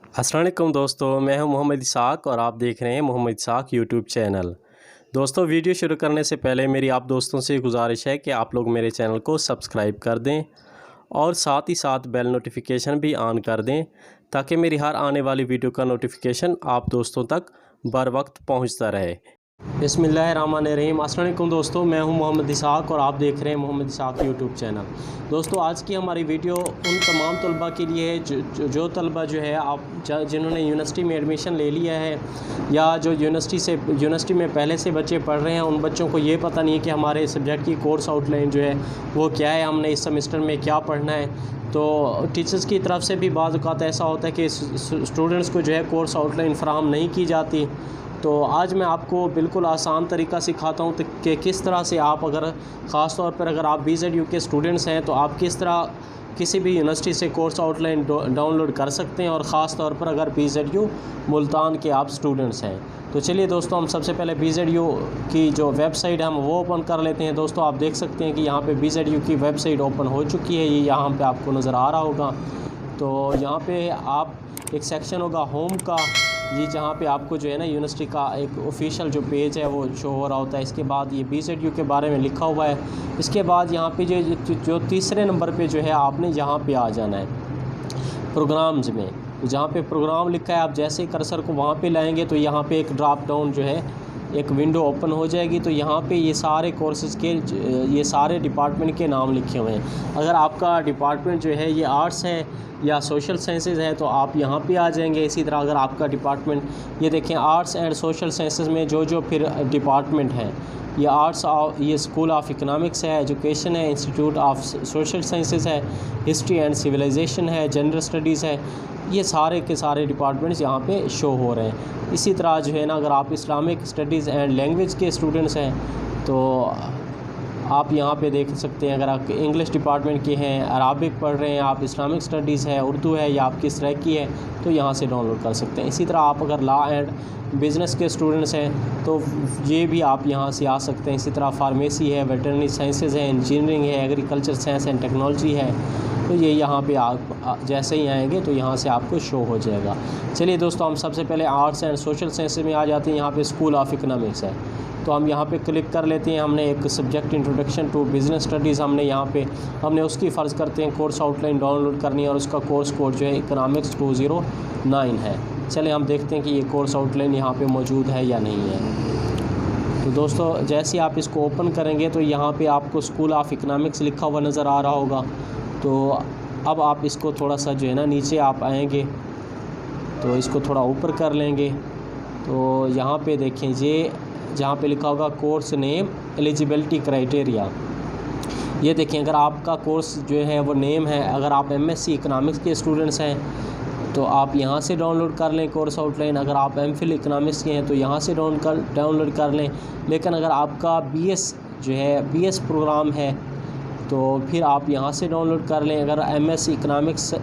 अस्सलाम वालेकुम दोस्तों, मैं हूं मोहम्मद इसाक और आप देख रहे हैं मोहम्मद इसाक यूट्यूब चैनल। दोस्तों, वीडियो शुरू करने से पहले मेरी आप दोस्तों से गुजारिश है कि आप लोग मेरे चैनल को सब्सक्राइब कर दें और साथ ही साथ बेल नोटिफिकेशन भी ऑन कर दें ताकि मेरी हर आने वाली वीडियो का नोटिफिकेशन आप दोस्तों तक बर वक्त पहुँचता रहे। बिस्मिल्लाहिर्रहमानिर्रहीम। अस्सलाम वालेकुम दोस्तों, मैं हूं मोहम्मद इसाक और आप देख रहे हैं मोहम्मद इसाक यूट्यूब चैनल। दोस्तों, आज की हमारी वीडियो उन तमाम तलबा के लिए है जो तलबा जो है आप जिन्होंने यूनिवर्सिटी में एडमिशन ले लिया है या जो यूनिवर्सिटी में पहले से बच्चे पढ़ रहे हैं, उन बच्चों को ये पता नहीं है कि हमारे सब्जेक्ट की कोर्स आउटलाइन जो है वो क्या है, हमने इस सेमेस्टर में क्या पढ़ना है। तो टीचर्स की तरफ से भी बाज़ औक़ात ऐसा होता है कि स्टूडेंट्स को जो है कोर्स आउटलाइन फ़राहम नहीं की जाती। तो आज मैं आपको बिल्कुल आसान तरीका सिखाता हूँ कि किस तरह से आप ख़ास तौर पर अगर आप BZU के स्टूडेंट्स हैं तो आप किस तरह किसी भी यूनिवर्सिटी से कोर्स आउटलाइन डाउनलोड कर सकते हैं, और ख़ास तौर पर अगर BZU मुल्तान के आप स्टूडेंट्स हैं। तो चलिए दोस्तों, हम सबसे पहले BZU की जो वेबसाइट है हम वो ओपन कर लेते हैं। दोस्तों, आप देख सकते हैं कि यहाँ पे BZU की वेबसाइट ओपन हो चुकी है, ये यहाँ पे आपको नज़र आ रहा होगा। तो यहाँ पे आप एक सेक्शन होगा होम का, ये जहाँ पे आपको जो है ना यूनिवर्सिटी का एक ऑफिशियल जो पेज है वो शो हो रहा होता है। इसके बाद ये BZU के बारे में लिखा हुआ है। इसके बाद यहाँ पे जो तीसरे नंबर पे जो है आपने यहाँ पे आ जाना है प्रोग्राम्स में। जहाँ पे प्रोग्राम लिखा है, आप जैसे ही कर्सर को वहाँ पे लाएंगे तो यहाँ पे एक ड्रॉप डाउन जो है एक विंडो ओपन हो जाएगी। तो यहाँ पे ये सारे कोर्सेज़ के ये सारे डिपार्टमेंट के नाम लिखे हुए हैं। अगर आपका डिपार्टमेंट जो है ये आर्ट्स है या सोशल साइंसेज़ है तो आप यहाँ पे आ जाएंगे। इसी तरह अगर आपका डिपार्टमेंट ये देखें आर्ट्स एंड सोशल साइंसेज़ में जो फिर डिपार्टमेंट हैं, ये आर्ट्स ये स्कूल ऑफ इकनॉमिक्स है, एजुकेशन है, इंस्टीट्यूट ऑफ सोशल साइंसेज़ है, हिस्ट्री एंड सिविलाइजेशन है, जनरल स्टडीज़ है, ये सारे के सारे डिपार्टमेंट्स यहाँ पे शो हो रहे हैं। इसी तरह जो है ना, अगर आप इस्लामिक स्टडीज़ एंड लैंग्वेज के स्टूडेंट्स हैं तो आप यहाँ पे देख सकते हैं। अगर आप इंग्लिश डिपार्टमेंट के हैं, अराबिक पढ़ रहे हैं, आप इस्लामिक स्टडीज़ है, उर्दू है या आप किस तरह की है तो यहाँ से डाउनलोड कर सकते हैं। इसी तरह आप अगर लॉ एंड बिज़नेस के स्टूडेंट्स हैं तो ये भी आप यहाँ से आ सकते हैं। इसी तरह फार्मेसी है, वेटरनरी साइंसेज़ है, इंजीनियरिंग है, एग्रीकल्चर साइंस एंड टेक्नोलॉजी है, तो ये यहाँ पे आप जैसे ही आएंगे तो यहाँ से आपको शो हो जाएगा। चलिए दोस्तों, हम सबसे पहले आर्ट्स एंड सोशल साइंस में आ जाते हैं। यहाँ पे स्कूल ऑफ इकनॉमिक्स है तो हम यहाँ पे क्लिक कर लेते हैं। हमने एक subject introduction to business studies हमने उसकी फ़र्ज़ करते हैं कोर्स आउटलाइन डाउनलोड करनी है, और उसका कोर्स कोड जो है इकनॉमिक्स 209 है। चलिए हम देखते हैं कि ये कोर्स आउटलाइन यहाँ पे मौजूद है या नहीं है। तो दोस्तों, जैसे आप इसको ओपन करेंगे तो यहाँ पे आपको स्कूल ऑफ इकनॉमिक्स लिखा हुआ नज़र आ रहा होगा। तो अब आप इसको थोड़ा सा जो है ना नीचे आप आएंगे तो इसको थोड़ा ऊपर कर लेंगे। तो यहाँ पे देखें, ये जहाँ पे लिखा होगा कोर्स नेम एलिजिबिलिटी क्राइटेरिया, ये देखें अगर आपका कोर्स जो है वो नेम है, अगर आप MSc इकनॉमिक्स के स्टूडेंट्स हैं तो आप यहाँ से डाउनलोड कर लें कोर्स आउटलाइन। अगर आप MPhil इकनॉमिक्स के हैं तो यहाँ से डाउनलोड कर लें। लेकिन अगर आपका BS प्रोग्राम है तो फिर आप यहाँ से डाउनलोड कर लें। अगर MSc इकनॉमिक्स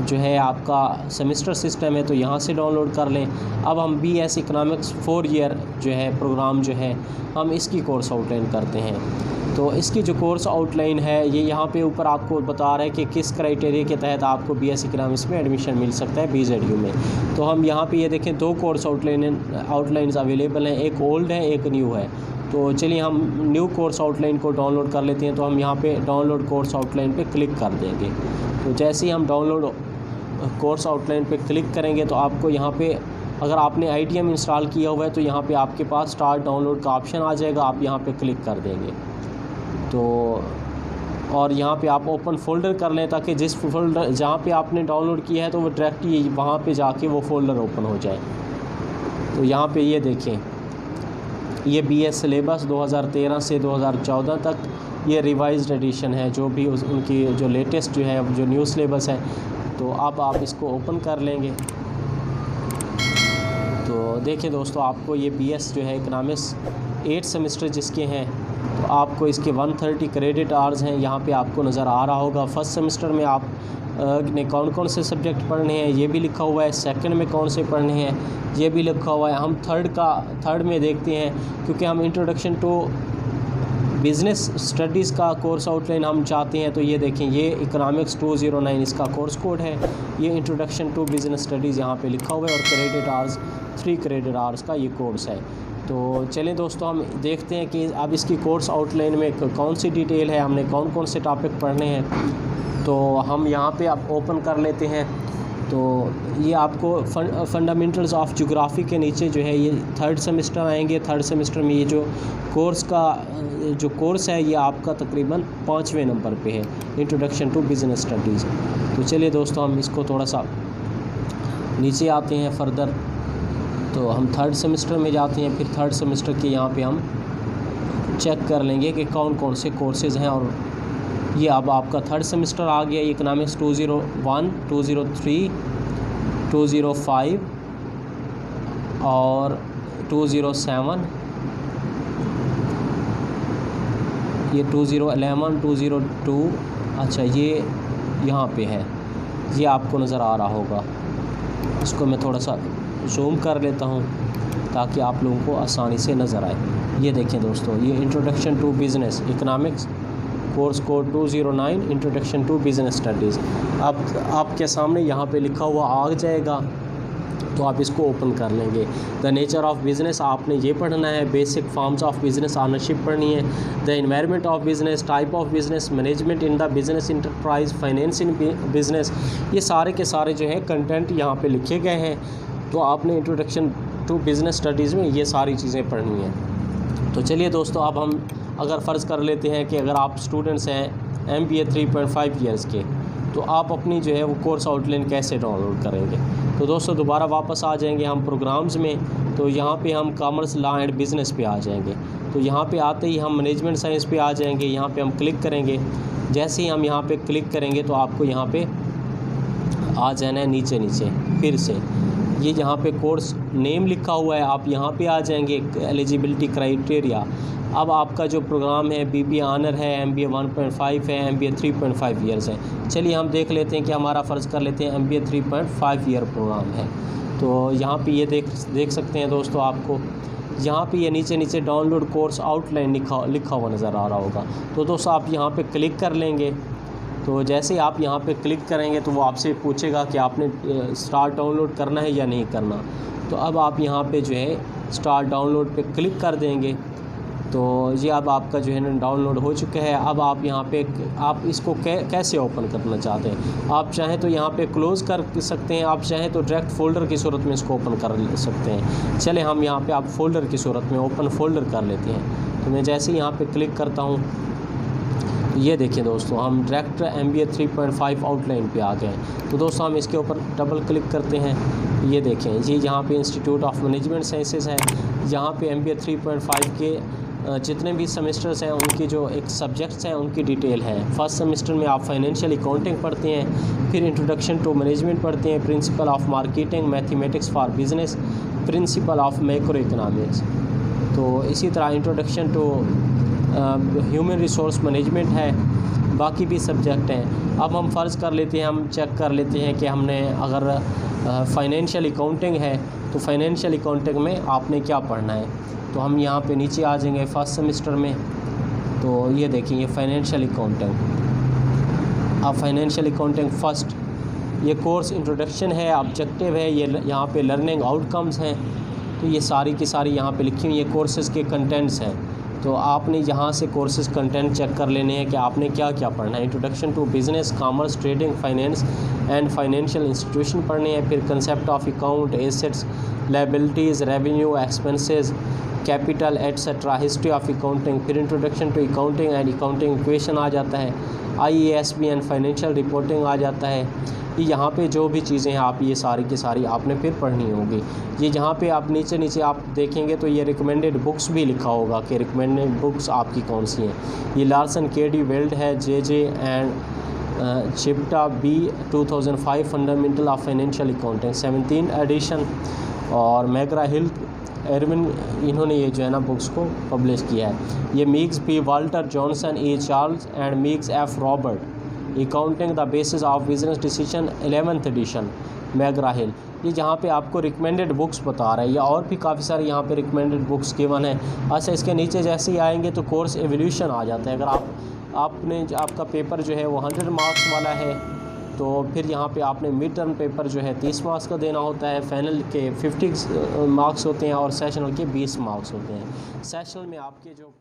जो है आपका सेमेस्टर सिस्टम है तो यहाँ से डाउनलोड कर लें। अब हम BS इकनॉमिक्स 4 ईयर जो है प्रोग्राम जो है हम इसकी कोर्स आउटलाइन करते हैं। तो इसकी जो कोर्स आउटलाइन है ये यहाँ पे ऊपर आपको बता रहा है कि किस क्राइटेरिया के तहत आपको BS इकनॉमिक्स में एडमिशन मिल सकता है BZU में। तो हम यहाँ पे ये देखें 2 कोर्स आउटलाइंस अवेलेबल हैं, एक ओल्ड है एक न्यू है। तो चलिए हम न्यू कोर्स आउटलाइन को डाउनलोड कर लेते हैं। तो हम यहाँ पे डाउनलोड कोर्स आउटलाइन पे क्लिक कर देंगे। तो जैसे ही हम डाउनलोड कोर्स आउटलाइन पे क्लिक करेंगे तो आपको यहाँ पे अगर आपने IDM इंस्टॉल किया हुआ है तो यहाँ पे आपके पास स्टार्ट डाउनलोड का ऑप्शन आ जाएगा, आप यहाँ पे क्लिक कर देंगे। तो और यहाँ पे आप ओपन फ़ोल्डर कर लें ताकि जिस फोल्डर जहाँ पे आपने डाउनलोड किया है तो वो डायरेक्टली वहाँ पे जाके वो फ़ोल्डर ओपन हो जाए। तो यहाँ पे ये देखें, ये BS सिलेबस 2013 से 2014 तक ये रिवाइज्ड एडिशन है, जो भी उनकी जो लेटेस्ट जो है जो न्यू सिलेबस है। तो अब आप इसको ओपन कर लेंगे तो देखिए दोस्तों, आपको ये BS जो है इकनॉमिक्स 8 सेमेस्टर जिसके हैं तो आपको इसके 130 क्रेडिट आवर्स हैं, यहाँ पे आपको नज़र आ रहा होगा। फर्स्ट सेमेस्टर में आप ने कौन कौन से सब्जेक्ट पढ़ने हैं ये भी लिखा हुआ है, सेकंड में कौन से पढ़ने हैं ये भी लिखा हुआ है। हम थर्ड में देखते हैं क्योंकि हम इंट्रोडक्शन टू बिज़नेस स्टडीज़ का कोर्स आउटलाइन हम चाहते हैं तो ये देखें, ये इकोनॉमिक्स 209 इसका कोर्स कोड है। ये इंट्रोडक्शन टू बिज़नेस स्टडीज़ यहाँ पे लिखा हुआ है और क्रेडिट आवर्स 3 क्रेडिट आवर्स का ये कोर्स है। तो चलें दोस्तों, हम देखते हैं कि अब इसकी कोर्स आउटलाइन में कौन सी डिटेल है, हमने कौन कौन से टॉपिक पढ़ने हैं। तो हम यहाँ पे अब ओपन कर लेते हैं। तो ये आपको फंडामेंटल्स ऑफ ज्योग्राफी के नीचे जो है ये 3rd सेमेस्टर आएंगे। 3rd सेमेस्टर में ये जो कोर्स है ये आपका तकरीबन 5वें नंबर पे है, इंट्रोडक्शन टू बिज़नेस स्टडीज़। तो चलिए दोस्तों, हम इसको थोड़ा सा नीचे आते हैं फर्दर। तो हम 3rd सेमेस्टर में जाते हैं, फिर 3rd सेमेस्टर के यहाँ पे हम चेक कर लेंगे कि कौन कौन से कोर्सेज़ हैं। और ये अब आपका 3rd सेमेस्टर आ गया, इकोनॉमिक्स 201, 203, 205 और 207, ये 2011, 202। अच्छा, ये यहाँ पे है, ये आपको नज़र आ रहा होगा। इसको मैं थोड़ा सा जूम कर लेता हूँ ताकि आप लोगों को आसानी से नज़र आए। ये देखें दोस्तों, ये introduction to business economics course code 209 introduction to business studies. अब आपके सामने यहाँ पे लिखा हुआ आ जाएगा, तो आप इसको ओपन कर लेंगे। द नेचर ऑफ बिज़नेस आपने ये पढ़ना है, basic forms of business ownership पढ़नी है, the environment of business, type of business, management in the business enterprise, finance in business. ये सारे के सारे जो है कंटेंट यहाँ पे लिखे गए हैं। तो आपने इंट्रोडक्शन टू बिज़नेस स्टडीज़ में ये सारी चीज़ें पढ़नी हैं। तो चलिए दोस्तों, अब हम अगर फ़र्ज़ कर लेते हैं कि अगर आप स्टूडेंट्स हैं MBA 3.5 ईयर्स के, तो आप अपनी जो है वो कोर्स आउटलाइन कैसे डाउनलोड करेंगे। तो दोस्तों दोबारा वापस आ जाएंगे हम प्रोग्राम्स में। तो यहाँ पे हम कॉमर्स, लॉ एंड बिज़नेस पे आ जाएंगे। तो यहाँ पे आते ही हम मैनेजमेंट साइंस पे आ जाएंगे। यहाँ पे हम क्लिक करेंगे। जैसे ही हम यहाँ पे क्लिक करेंगे तो आपको यहाँ पे आ जाना है नीचे फिर से ये यहाँ पे कोर्स नेम लिखा हुआ है, आप यहाँ पे आ जाएंगे। एलिजिबिलिटी क्राइटेरिया, अब आपका जो प्रोग्राम है BBA ऑनर है, MBA 1.5 है, MBA 3.5 ईयर्स है। चलिए हम देख लेते हैं कि हमारा फ़र्ज़ कर लेते हैं MBA 3.5 ईयर प्रोग्राम है। तो यहाँ पे ये देख सकते हैं दोस्तों, आपको यहाँ पे ये नीचे डाउनलोड कोर्स आउटलाइन लिखा हुआ नज़र आ रहा होगा। तो दोस्तों आप यहाँ पे क्लिक कर लेंगे। तो जैसे आप यहाँ पे क्लिक करेंगे तो वो आपसे पूछेगा कि आपने स्टार्ट डाउनलोड करना है या नहीं करना। तो अब आप यहाँ पे जो है स्टार्ट डाउनलोड पे क्लिक कर देंगे। तो ये अब आपका जो है ना डाउनलोड हो चुका है। अब आप यहाँ पे आप इसको कैसे ओपन करना चाहते हैं। आप चाहें तो यहाँ पे क्लोज़ कर सकते हैं, आप चाहें तो डायरेक्ट फ़ोल्डर की सूरत में इसको ओपन कर सकते हैं। चले हम यहाँ पे आप फ़ोल्डर की सूरत में ओपन फ़ोल्डर कर लेते हैं। तो मैं जैसे ही यहाँ पे क्लिक करता हूँ, ये देखिए दोस्तों, हम डायरेक्ट MBA 3.5 आउटलाइन पे आ गए। तो दोस्तों हम इसके ऊपर डबल क्लिक करते हैं। ये देखें, ये यहाँ पे इंस्टीट्यूट ऑफ मैनेजमेंट साइंसेज है। यहाँ पे MBA 3.5 के जितने भी सेमेस्टर्स हैं उनकी जो एक सब्जेक्ट्स हैं उनकी डिटेल है। फर्स्ट सेमेस्टर में आप फाइनेंशियल अकाउंटिंग पढ़ते हैं, फिर इंट्रोडक्शन टू मैनेजमेंट पढ़ते हैं, principle of marketing, mathematics for business, principle of macro economics. तो इसी तरह introduction to human resource management है, बाकी भी सब्जेक्ट हैं। अब हम फ़र्ज़ कर लेते हैं, हम चेक कर लेते हैं कि हमने अगर फाइनेंशियल अकाउंटिंग है तो फाइनेंशियल अकाउंटिंग में आपने क्या पढ़ना है। तो हम यहाँ पे नीचे आ जाएंगे फर्स्ट सेमेस्टर में। तो ये देखिए, ये फाइनेंशियल अकाउंटिंग, अब फाइनेंशियल अकाउंटिंग फ़र्स्ट ये कोर्स इंट्रोडक्शन है, ऑब्जेक्टिव है, ये यहाँ पे लर्निंग आउटकम्स हैं। तो ये सारी की सारी यहाँ पे लिखी हुई ये कोर्सेज़ के कंटेंट्स हैं। तो आपने यहाँ से कोर्सेज़ कंटेंट चेक कर लेने हैं कि आपने क्या क्या पढ़ना है। Introduction to business, commerce, trading, finance and financial institution पढ़ने हैं। फिर concept of account, assets, liabilities, revenue, expenses, capital etcetera, history of accounting. फिर introduction to accounting and accounting equation आ जाता है। IASB एंड फाइनेंशियल रिपोर्टिंग आ जाता है। ये यहाँ पे जो भी चीज़ें हैं आप ये सारी की सारी आपने फिर पढ़नी होगी। ये जहाँ पे आप नीचे आप देखेंगे तो ये रिकमेंडेड बुक्स भी लिखा होगा कि रिकमेंडेड बुक्स आपकी कौन सी हैं। ये लार्सन KD वेल्ड है, JJ and Chiappetta B 2005 fundamental of financial accounting 17 edition, और मैग्रा हिल एरविन, इन्होंने ये जो है ना बुक्स को पब्लिश किया है। ये Meigs P Walter, Johnson E Charles and Meigs F Robert, accounting the basis of business decision 11th edition McGraw Hill. ये जहाँ पे आपको रिकमेंडेड बुक्स बता रहा है, या और भी काफ़ी सारे यहाँ पे रिकमेंडेड बुक्स गिवन है। अच्छा, इसके नीचे जैसे ही आएंगे तो कोर्स एवोल्यूशन आ जाता है। अगर आपका पेपर जो है वो 100 मार्क्स वाला है तो फिर यहाँ पे आपने मिड टर्म पेपर जो है 30 मार्क्स का देना होता है, फाइनल के 50 मार्क्स होते हैं और सेशनल के 20 मार्क्स होते हैं। सेशनल में आपके जो